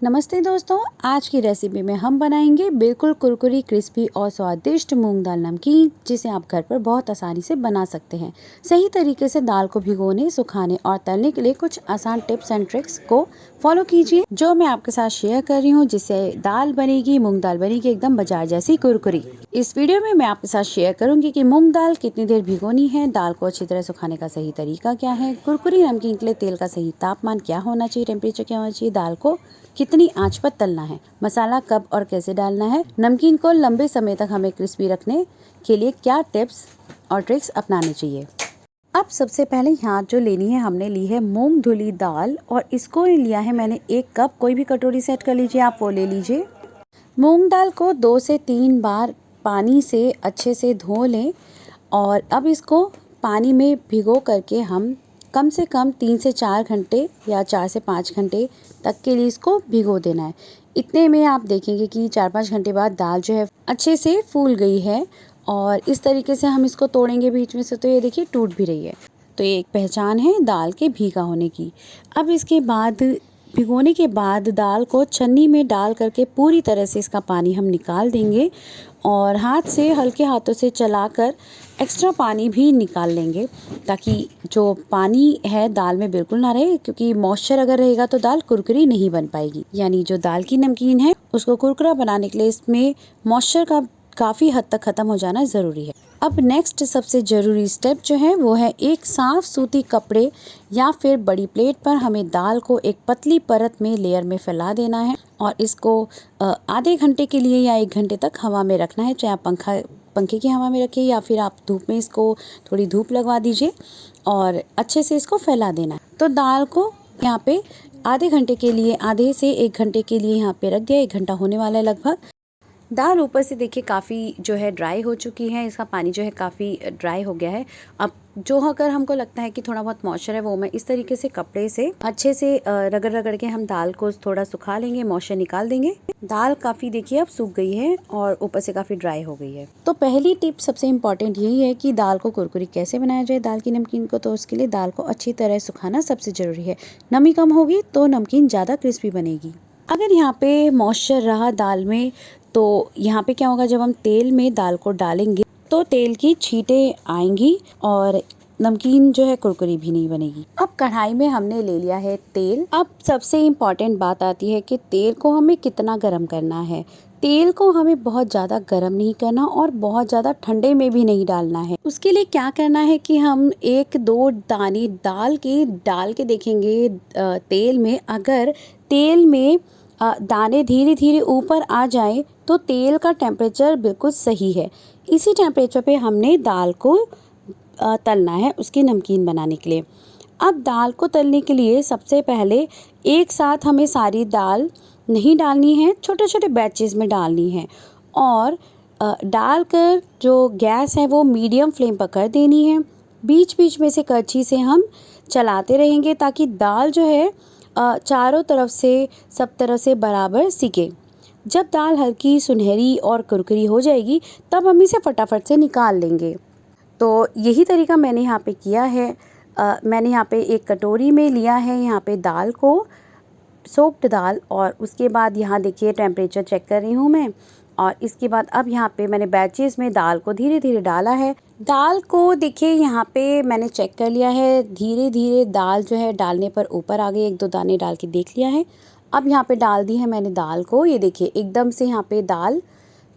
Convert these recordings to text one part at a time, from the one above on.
नमस्ते दोस्तों, आज की रेसिपी में हम बनाएंगे बिल्कुल कुरकुरी क्रिस्पी और स्वादिष्ट मूंग दाल नमकीन, जिसे आप घर पर बहुत आसानी से बना सकते हैं। सही तरीके से दाल को भिगोने, सुखाने और तलने के लिए कुछ आसान टिप्स एंड ट्रिक्स को फॉलो कीजिए, जो मैं आपके साथ शेयर कर रही हूँ, जिससे दाल बनेगी, मूंग दाल बनेगी एकदम बाजार जैसी कुरकुरी। इस वीडियो में मैं आपके साथ शेयर करूंगी कि मूंग दाल कितनी देर भिगोनी है, दाल को अच्छी तरह सुखाने का सही तरीका क्या है, कुरकुरी नमकीन के लिए तेल का सही तापमान क्या होना चाहिए, टेम्परेचर क्या होना चाहिए, दाल को कितनी आंच पर तलना है, मसाला कब और कैसे डालना है, नमकीन को लंबे समय तक हमें क्रिस्पी रखने के लिए क्या टिप्स और ट्रिक्स अपनाने चाहिए। अब सबसे पहले यहाँ जो लेनी है, हमने ली है मूंग धुली दाल और इसको लिया है मैंने 1 कप। कोई भी कटोरी सेट कर लीजिए, आप वो ले लीजिए। मूंग दाल को 2 से 3 बार पानी से अच्छे से धो लें और अब इसको पानी में भिगो करके हम कम से कम 3 से 4 घंटे या 4 से 5 घंटे तक के लिए इसको भिगो देना है। इतने में आप देखेंगे कि 4-5 घंटे बाद दाल जो है अच्छे से फूल गई है और इस तरीके से हम इसको तोड़ेंगे बीच में से, तो ये देखिए टूट भी रही है। तो ये एक पहचान है दाल के भीगा होने की। अब इसके बाद भिगोने के बाद दाल को छन्नी में डाल करके पूरी तरह से इसका पानी हम निकाल देंगे और हाथ से हल्के हाथों से चलाकर एक्स्ट्रा पानी भी निकाल लेंगे, ताकि जो पानी है दाल में बिल्कुल ना रहे, क्योंकि मॉइस्चर अगर रहेगा तो दाल कुरकुरी नहीं बन पाएगी। यानी जो दाल की नमकीन है उसको कुरकुरा बनाने के लिए इसमें मॉइस्चर का काफ़ी हद तक ख़त्म हो जाना ज़रूरी है। अब नेक्स्ट सबसे ज़रूरी स्टेप जो है वो है एक साफ़ सूती कपड़े या फिर बड़ी प्लेट पर हमें दाल को एक पतली परत में लेयर में फैला देना है और इसको आधे घंटे के लिए या 1 घंटे तक हवा में रखना है। चाहे आप पंखे की हवा में रखिए या फिर आप धूप में इसको थोड़ी धूप लगवा दीजिए और अच्छे से इसको फैला देना है। तो दाल को यहाँ पे आधे घंटे के लिए, आधे से 1 घंटे के लिए यहाँ पे रख दिया। 1 घंटा होने वाला है लगभग। दाल ऊपर से देखिए काफ़ी जो है ड्राई हो चुकी है, इसका पानी जो है काफ़ी ड्राई हो गया है। अब जो अगर हमको लगता है कि थोड़ा बहुत मॉइस्चर है, वो मैं इस तरीके से कपड़े से अच्छे से रगड़ रगड़ के हम दाल को थोड़ा सुखा लेंगे, मॉइस्चर निकाल देंगे। दाल काफ़ी देखिए अब सूख गई है और ऊपर से काफ़ी ड्राई हो गई है। तो पहली टिप सबसे इम्पॉर्टेंट यही है कि दाल को कुरकुरी कैसे बनाया जाए, दाल की नमकीन को। तो उसके लिए दाल को अच्छी तरह सुखाना सबसे ज़रूरी है। नमी कम होगी तो नमकीन ज़्यादा क्रिस्पी बनेगी। अगर यहाँ पे मॉइस्चर रहा दाल में, तो यहाँ पे क्या होगा, जब हम तेल में दाल को डालेंगे तो तेल की छींटें आएंगी और नमकीन जो है कुरकुरी भी नहीं बनेगी। अब कढ़ाई में हमने ले लिया है तेल। अब सबसे इम्पॉर्टेंट बात आती है कि तेल को हमें कितना गर्म करना है। तेल को हमें बहुत ज़्यादा गर्म नहीं करना और बहुत ज़्यादा ठंडे में भी नहीं डालना है। उसके लिए क्या करना है कि हम 1-2 दाने डाल के देखेंगे तेल में। अगर तेल में दाने धीरे धीरे ऊपर आ जाए तो तेल का टेम्परेचर बिल्कुल सही है। इसी टेम्परेचर पे हमने दाल को तलना है उसकी नमकीन बनाने के लिए। अब दाल को तलने के लिए सबसे पहले एक साथ हमें सारी दाल नहीं डालनी है, छोटे छोटे बैचेस में डालनी है और डालकर जो गैस है वो मीडियम फ्लेम पर कर देनी है। बीच बीच में से करछी से हम चलाते रहेंगे ताकि दाल जो है चारों तरफ से, सब तरफ से बराबर सिके। जब दाल हल्की सुनहरी और कुरकुरी हो जाएगी तब हम इसे फटाफट से निकाल लेंगे। तो यही तरीका मैंने यहाँ पे किया है। मैंने यहाँ पे एक कटोरी में लिया है यहाँ पे दाल को, सोक्ड दाल, और उसके बाद यहाँ देखिए टेम्परेचर चेक कर रही हूँ मैं। और इसके बाद अब यहाँ पे मैंने बैचेस में दाल को धीरे धीरे डाला है। दाल को देखिए यहाँ पे मैंने चेक कर लिया है, धीरे धीरे दाल जो है डालने पर ऊपर आ गई। 1-2 दाने डाल के देख लिया है। अब यहाँ पे डाल दी है मैंने दाल को। ये देखिए एकदम से यहाँ पे दाल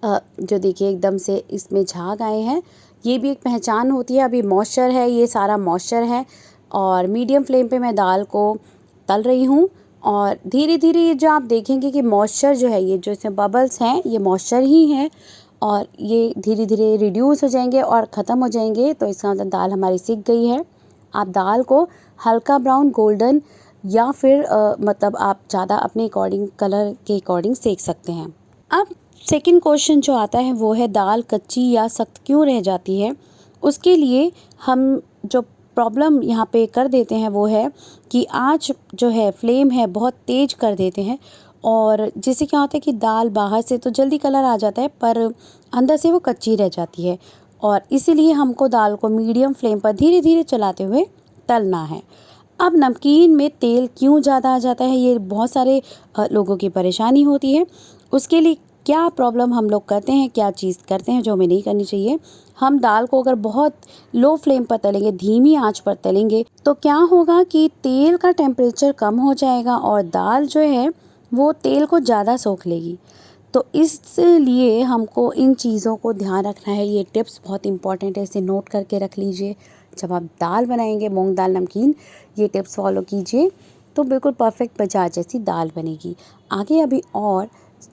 जो देखिए एकदम से इसमें झाग आए हैं। ये भी एक पहचान होती है। अभी मॉइस्चर है, ये सारा मॉइस्चर है और मीडियम फ्लेम पे मैं दाल को तल रही हूँ। और धीरे धीरे ये जो आप देखेंगे कि मॉइस्चर जो है, ये जो इसमें बबल्स हैं, ये मॉइस्चर ही हैं और ये धीरे धीरे रिड्यूस हो जाएंगे और ख़त्म हो जाएंगे। तो इसका मतलब दाल हमारी सिक गई है। आप दाल को हल्का ब्राउन, गोल्डन या फिर मतलब आप ज़्यादा अपने अकॉर्डिंग, कलर के अकॉर्डिंग सेक सकते हैं। अब सेकंड क्वेश्चन जो आता है वो है दाल कच्ची या सख्त क्यों रह जाती है। उसके लिए हम जो प्रॉब्लम यहाँ पे कर देते हैं वो है कि आँच जो है, फ्लेम है, बहुत तेज़ कर देते हैं और जिससे क्या होता है कि दाल बाहर से तो जल्दी कलर आ जाता है पर अंदर से वो कच्ची रह जाती है। और इसीलिए हमको दाल को मीडियम फ्लेम पर धीरे धीरे चलाते हुए तलना है। अब नमकीन में तेल क्यों ज़्यादा आ जाता है, ये बहुत सारे लोगों की परेशानी होती है। उसके लिए क्या प्रॉब्लम हम लोग करते हैं, क्या चीज़ करते हैं जो हमें नहीं करनी चाहिए। हम दाल को अगर बहुत लो फ्लेम पर तलेंगे, धीमी आंच पर तलेंगे, तो क्या होगा कि तेल का टेम्परेचर कम हो जाएगा और दाल जो है वो तेल को ज़्यादा सोख लेगी। तो इसलिए हमको इन चीज़ों को ध्यान रखना है। ये टिप्स बहुत इंपॉर्टेंट है, इसे नोट करके रख लीजिए। जब आप दाल बनाएंगे, मूंग दाल नमकीन, ये टिप्स फॉलो कीजिए तो बिल्कुल परफेक्ट बाजार जैसी दाल बनेगी। आगे अभी और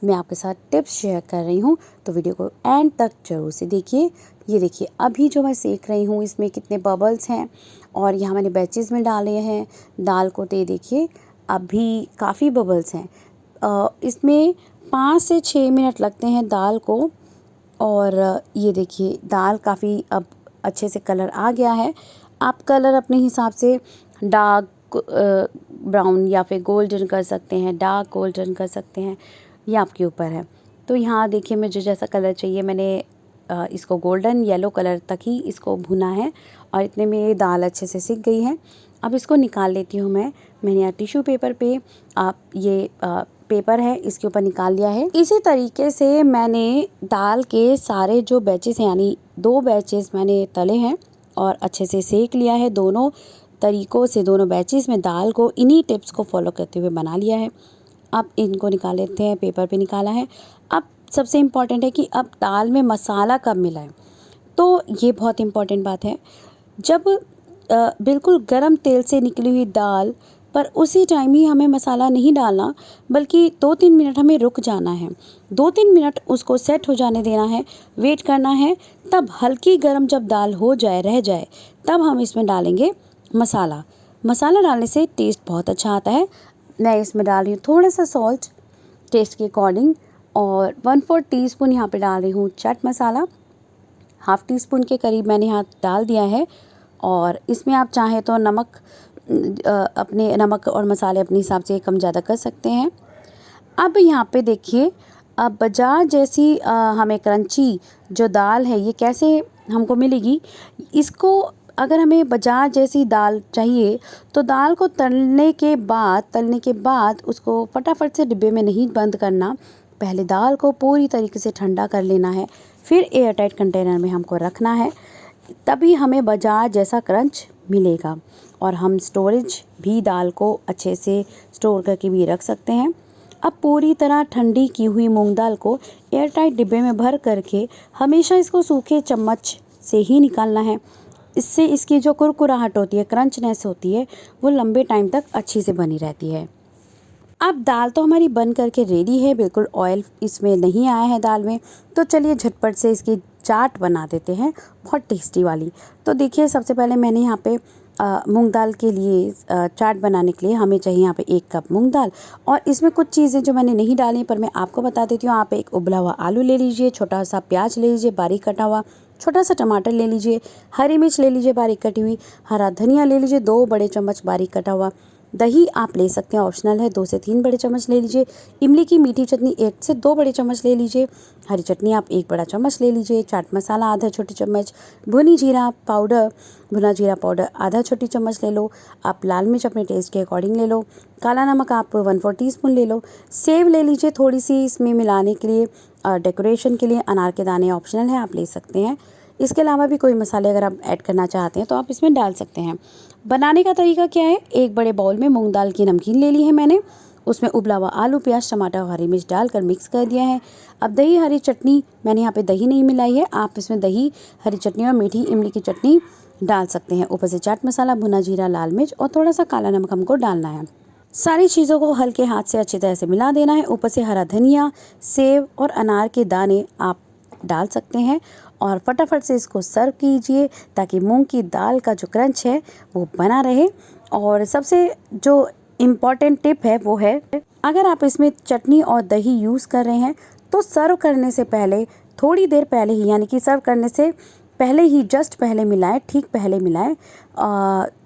मैं आपके साथ टिप्स शेयर कर रही हूँ, तो वीडियो को एंड तक जरूर से देखिए। ये देखिए अभी जो मैं सेक रही हूँ इसमें कितने बबल्स हैं और यहाँ मैंने बैचेस में डाले हैं दाल को। तो देखिए अभी काफ़ी बबल्स हैं। इसमें 5 से 6 मिनट लगते हैं दाल को। और ये देखिए दाल काफ़ी अब अच्छे से कलर आ गया है। आप कलर अपने हिसाब से डार्क ब्राउन या फिर गोल्डन कर सकते हैं, डार्क गोल्डन कर सकते हैं, ये आपके ऊपर है। तो यहाँ देखिए मुझे जैसा कलर चाहिए मैंने इसको गोल्डन येलो कलर तक ही इसको भुना है और इतने में ये दाल अच्छे से सिक गई है। अब इसको निकाल लेती हूँ मैंने यहाँ टिश्यू पेपर पे आप ये पेपर है इसके ऊपर निकाल लिया है। इसी तरीके से मैंने दाल के सारे जो बैचेस हैं, यानी 2 बैचेस मैंने तले हैं और अच्छे से सेक लिया है। दोनों तरीक़ों से दोनों बैचेस में दाल को इन्हीं टिप्स को फॉलो करते हुए बना लिया है। अब इनको निकाल लेते हैं, पेपर पे निकाला है। अब सबसे इम्पॉर्टेंट है कि अब दाल में मसाला कब मिलाएं, तो ये बहुत इम्पॉर्टेंट बात है। जब बिल्कुल गरम तेल से निकली हुई दाल पर उसी टाइम ही हमें मसाला नहीं डालना, बल्कि 2-3 मिनट हमें रुक जाना है। 2-3 मिनट उसको सेट हो जाने देना है, वेट करना है। तब हल्की गरम जब दाल हो जाए, रह जाए, तब हम इसमें डालेंगे मसाला। मसाला डालने से टेस्ट बहुत अच्छा आता है। मैं इसमें डाल रही हूँ थोड़ा सा सॉल्ट टेस्ट के अकॉर्डिंग और 1/4 टीस्पून यहाँ पे डाल रही हूँ chaat masala. Half tea spoon के करीब मैंने यहाँ डाल दिया है। और इसमें आप चाहें तो नमक अपने नमक और मसाले अपने हिसाब से कम ज़्यादा कर सकते हैं। अब यहाँ पे देखिए अब बाजार जैसी हमें क्रंची जो दाल है ये कैसे हमको मिलेगी। इसको अगर हमें बाजार जैसी दाल चाहिए तो दाल को तलने के बाद उसको फटाफट से डिब्बे में नहीं बंद करना। पहले दाल को पूरी तरीके से ठंडा कर लेना है, फिर एयर टाइट कंटेनर में हमको रखना है, तभी हमें बाजार जैसा क्रंच मिलेगा। और हम स्टोरेज भी दाल को अच्छे से स्टोर करके भी रख सकते हैं। अब पूरी तरह ठंडी की हुई मूंग दाल को एयर टाइट डिब्बे में भर करके हमेशा इसको सूखे चम्मच से ही निकालना है। इससे इसकी जो कुरकुराहट होती है, क्रंचनेस होती है, वो लंबे टाइम तक अच्छी से बनी रहती है। अब दाल तो हमारी बन करके रेडी है, बिल्कुल ऑयल इसमें नहीं आया है दाल में। तो चलिए झटपट से इसकी चाट बना देते हैं, बहुत टेस्टी वाली। तो देखिए सबसे पहले मैंने यहाँ पे मूंग दाल के लिए चाट बनाने के लिए हमें चाहिए यहाँ पे 1 कप मूंग दाल। और इसमें कुछ चीज़ें जो मैंने नहीं डाली पर मैं आपको बता देती हूँ। आप एक उबला हुआ आलू ले लीजिए, छोटा सा प्याज ले लीजिए बारीक कटा हुआ, छोटा सा टमाटर ले लीजिए, हरी मिर्च ले लीजिए बारीक कटी हुई, हरा धनिया ले लीजिए 2 बड़े चम्मच बारीक कटा हुआ, दही आप ले सकते हैं, ऑप्शनल है, 2 से 3 बड़े चम्मच ले लीजिए। इमली की मीठी चटनी 1 से 2 बड़े चम्मच ले लीजिए। हरी चटनी आप 1 बड़ा चम्मच ले लीजिए। चाट मसाला आधा छोटी चम्मच, भुना जीरा पाउडर आधा छोटी चम्मच ले लो। आप लाल मिर्च अपने टेस्ट के अकॉर्डिंग ले लो। काला नमक आप 1/4 टीस्पून ले लो। सेव ले लीजिए थोड़ी सी इसमें मिलाने के लिए, डेकोरेशन के लिए। अनार के दाने ऑप्शनल है, आप ले सकते हैं। इसके अलावा भी कोई मसाले अगर आप ऐड करना चाहते हैं तो आप इसमें डाल सकते हैं। बनाने का तरीका क्या है, एक बड़े बाउल में मूंग दाल की नमकीन ले ली है मैंने, उसमें उबला हुआ आलू, प्याज, टमाटर और हरी मिर्च डालकर मिक्स कर दिया है। अब दही हरी चटनी, मैंने यहाँ पे दही नहीं मिलाई है, आप इसमें दही हरी चटनी और मीठी इमली की चटनी डाल सकते हैं। ऊपर से चाट मसाला, भुना जीरा, लाल मिर्च और थोड़ा सा काला नमक हमको डालना है। सारी चीज़ों को हल्के हाथ से अच्छी तरह से मिला देना है। ऊपर से हरा धनिया, सेव और अनार के दाने आप डाल सकते हैं और फटाफट से इसको सर्व कीजिए ताकि मूंग की दाल का जो क्रंच है वो बना रहे। और सबसे जो इम्पॉर्टेंट टिप है वो है, अगर आप इसमें चटनी और दही यूज़ कर रहे हैं तो सर्व करने से पहले थोड़ी देर पहले ही, यानी कि सर्व करने से पहले ही, जस्ट पहले मिलाएं, ठीक पहले मिलाएं।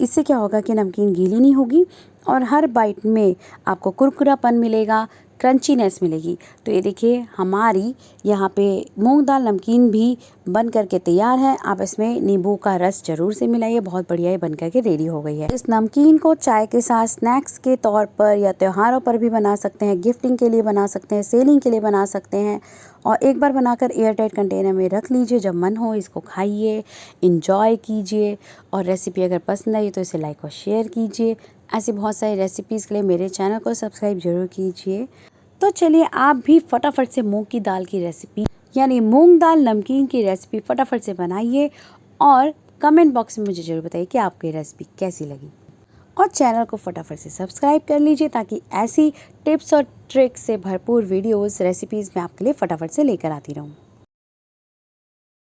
इससे क्या होगा कि नमकीन गीली नहीं होगी और हर बाइट में आपको कुरकुरापन मिलेगा, क्रंचीनेस मिलेगी। तो ये देखिए हमारी यहाँ पे मूंग दाल नमकीन भी बन करके तैयार है। आप इसमें नींबू का रस ज़रूर से मिलाइए, बहुत बढ़िया ये बन करके रेडी हो गई है। इस नमकीन को चाय के साथ स्नैक्स के तौर पर या त्योहारों पर भी बना सकते हैं, गिफ्टिंग के लिए बना सकते हैं, सेलिंग के लिए बना सकते हैं। और एक बार बनाकर एयरटाइट कंटेनर में रख लीजिए, जब मन हो इसको खाइए, इंजॉय कीजिए। और रेसिपी अगर पसंद आई तो इसे लाइक और शेयर कीजिए। ऐसी बहुत सारी रेसिपीज़ के लिए मेरे चैनल को सब्सक्राइब जरूर कीजिए। तो चलिए आप भी फटाफट से मूंग की दाल की रेसिपी यानी मूंग दाल नमकीन की रेसिपी फटाफट से बनाइए और कमेंट बॉक्स में मुझे ज़रूर बताइए कि आपको ये रेसिपी कैसी लगी। और चैनल को फटाफट से सब्सक्राइब कर लीजिए ताकि ऐसी टिप्स और ट्रिक्स से भरपूर वीडियोस रेसिपीज़ मैं आपके लिए फटाफट से लेकर आती रहूँ।